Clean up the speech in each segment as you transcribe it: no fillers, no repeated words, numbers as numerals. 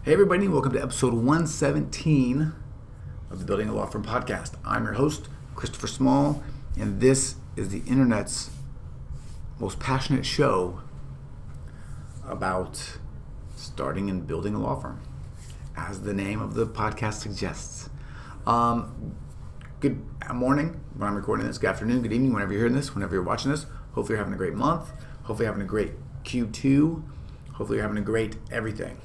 Hey everybody, welcome to episode 117 of the Building a Law Firm podcast. I'm your host, Christopher Small, and this is the internet's most passionate show about starting and building a law firm, as the name of the podcast suggests. Good morning when I'm recording this, good afternoon, good evening, whenever you're hearing this, whenever you're watching this. Hopefully you're having a great month. Hopefully you're having a great Q2. Hopefully you're having a great everything.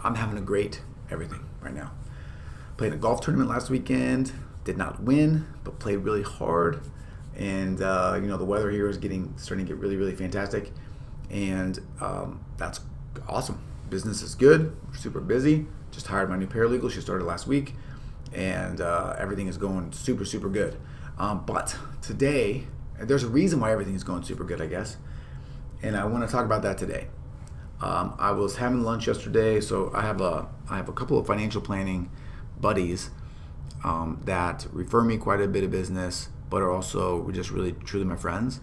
I'm having a great everything right now. Played a golf tournament last weekend. Did not win, but played really hard. And the weather here is starting to get really, really fantastic. And that's awesome. Business is good. We're super busy. Just hired my new paralegal. She started last week, and everything is going super, super good. But today, there's a reason why everything is going super good, I guess. And I want to talk about that today. I was having lunch yesterday, so I have a couple of financial planning buddies that refer me quite a bit of business, but are also just really truly my friends.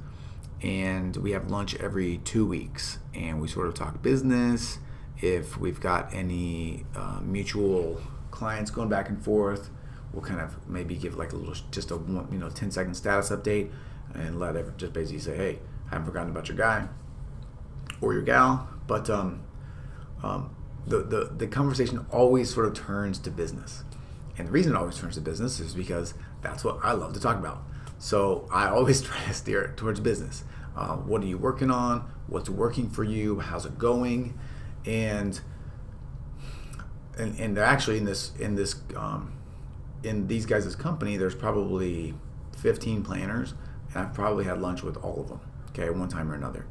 And we have lunch every 2 weeks, and we sort of talk business. If we've got any mutual clients going back and forth, we'll kind of maybe give like a little, just a 10-second status update, and just basically say, hey, I haven't forgotten about your guy or your gal. But the conversation always sort of turns to business. And the reason it always turns to business is because that's what I love to talk about. So I always try to steer it towards business. What are you working on? What's working for you? How's it going? And actually in these guys' company, there's probably 15 planners, and I've probably had lunch with all of them, okay, one time or another.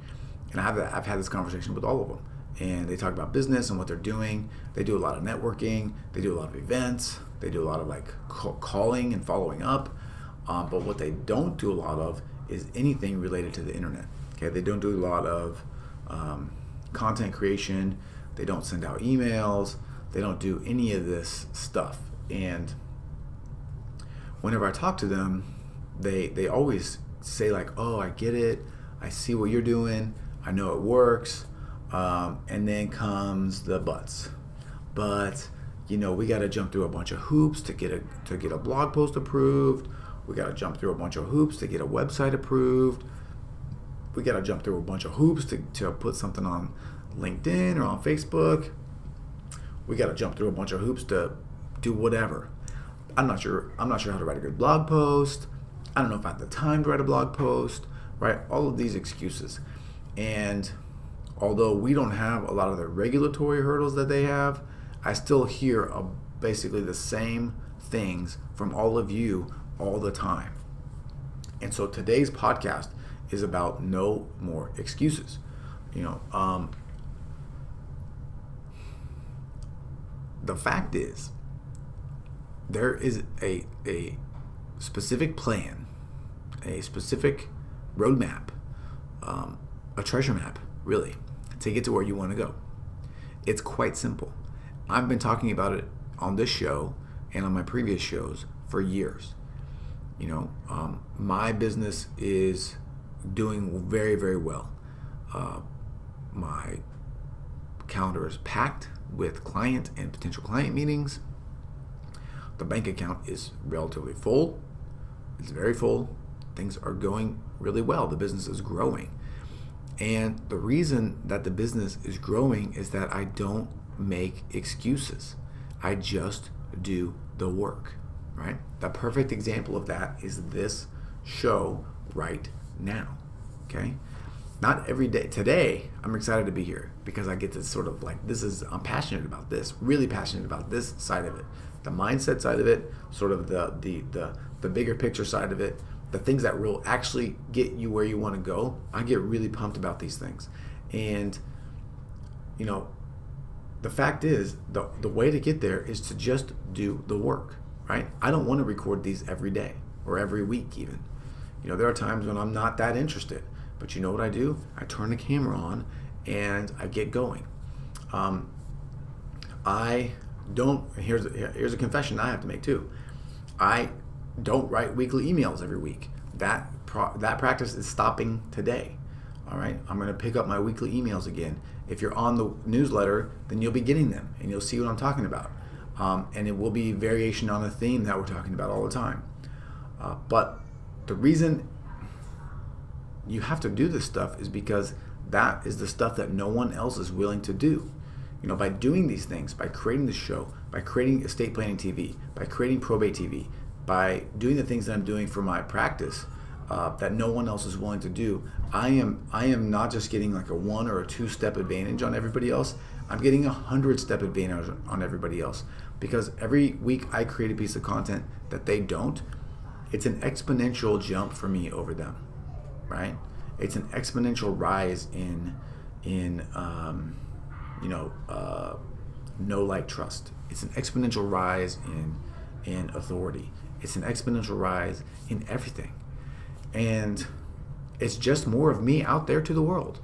And I've had this conversation with all of them, and they talk about business and what they're doing. They do a lot of networking. They do a lot of events. They do a lot of calling and following up. But what they don't do a lot of is anything related to the internet. Okay, they don't do a lot of content creation. They don't send out emails. They don't do any of this stuff. And whenever I talk to them, they always say like, "Oh, I get it. I see what you're doing. I know it works," and then comes the buts. But we got to jump through a bunch of hoops to get a blog post approved. We got to jump through a bunch of hoops to get a website approved. We got to jump through a bunch of hoops to put something on LinkedIn or on Facebook. We got to jump through a bunch of hoops to do whatever. I'm not sure how to write a good blog post. I don't know if I have the time to write a blog post. Right? All of these excuses. And although we don't have a lot of the regulatory hurdles that they have, I still hear basically the same things from all of you all the time. And so today's podcast is about no more excuses. The fact is, there is a specific plan, a specific roadmap, a treasure map, really, to get to where you want to go. It's quite simple. I've been talking about it on this show and on my previous shows for years. My business is doing very, very well. My calendar is packed with client and potential client meetings. The bank account is relatively full. It's very full. Things are going really well. The business is growing. And the reason that the business is growing is that I don't make excuses. I just do the work, right? The perfect example of that is this show right now, okay? Not every day. Today, I'm excited to be here because I get to sort of I'm passionate about this, really passionate about this side of it. The mindset side of it, sort of the bigger picture side of it, the things that will actually get you where you want to go. I get really pumped about these things. And, the fact is, the way to get there is to just do the work, right? I don't want to record these every day or every week even. There are times when I'm not that interested. But you know what I do? I turn the camera on and I get going. Here's a confession I have to make too. I don't write weekly emails every week. That practice is stopping today. All right, I'm going to pick up my weekly emails again, If you're on the newsletter, then you'll be getting them and you'll see what I'm talking about. And it will be variation on a theme that we're talking about all the time. But the reason you have to do this stuff is because that is the stuff that no one else is willing to do. By doing these things, by creating this show, by creating estate planning TV, by creating probate TV, by doing the things that I'm doing for my practice that no one else is willing to do, I am not just getting like a 1 or a 2-step advantage on everybody else. I'm getting a 100-step advantage on everybody else, because every week I create a piece of content that they don't. It's an exponential jump for me over them, right? It's an exponential rise in know, like, trust. It's an exponential rise in authority. It's an exponential rise in everything. And it's just more of me out there to the world,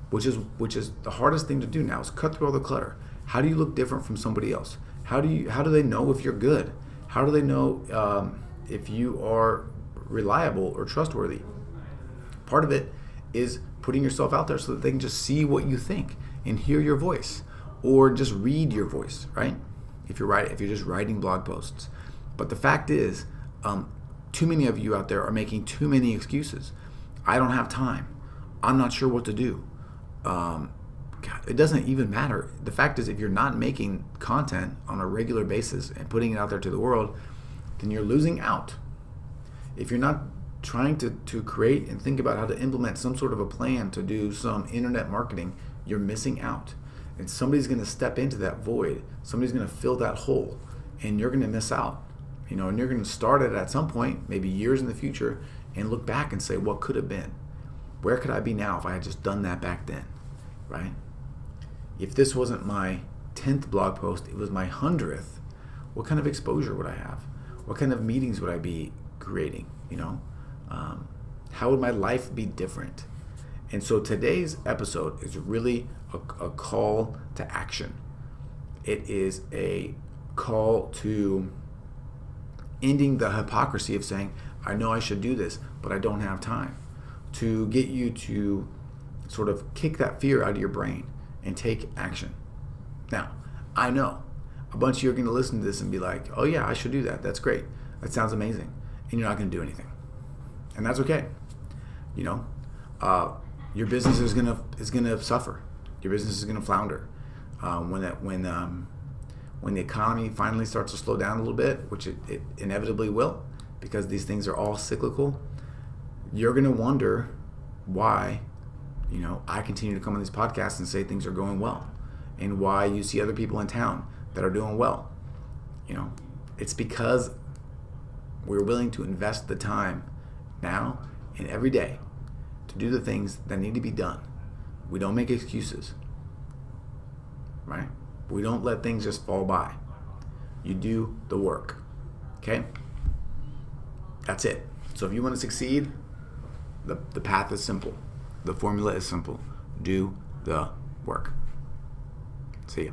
which is the hardest thing to do now, is cut through all the clutter. How do you look different from somebody else? How do they know if you're good? How do they know if you are reliable or trustworthy? Part of it is putting yourself out there so that they can just see what you think and hear your voice, or just read your voice, right? If you're just writing blog posts. But the fact is, too many of you out there are making too many excuses. I don't have time. I'm not sure what to do. God, it doesn't even matter. The fact is, if you're not making content on a regular basis and putting it out there to the world, then you're losing out. If you're not trying to create and think about how to implement some sort of a plan to do some internet marketing, you're missing out. And somebody's going to step into that void. Somebody's going to fill that hole, and you're going to miss out. And you're going to start it at some point, maybe years in the future, and look back and say, what could have been? Where could I be now if I had just done that back then, right? If this wasn't my 10th blog post, it was my 100th, what kind of exposure would I have? What kind of meetings would I be creating? How would my life be different? And so today's episode is really a call to action. It is a call to ending the hypocrisy of saying, I know I should do this, but I don't have time. To get you to sort of kick that fear out of your brain and take action. Now, I know a bunch of you are going to listen to this and be like, oh yeah, I should do that. That's great. That sounds amazing. And you're not going to do anything. And that's okay. Your business is gonna suffer. Your business is gonna flounder when the economy finally starts to slow down a little bit, which it inevitably will, because these things are all cyclical. You're gonna wonder why, I continue to come on these podcasts and say things are going well, and why you see other people in town that are doing well. It's because we're willing to invest the time now and every day to do the things that need to be done. We don't make excuses, right? We don't let things just fall by. You do the work, okay? That's it. So if you want to succeed, the path is simple. The formula is simple. Do the work. See ya.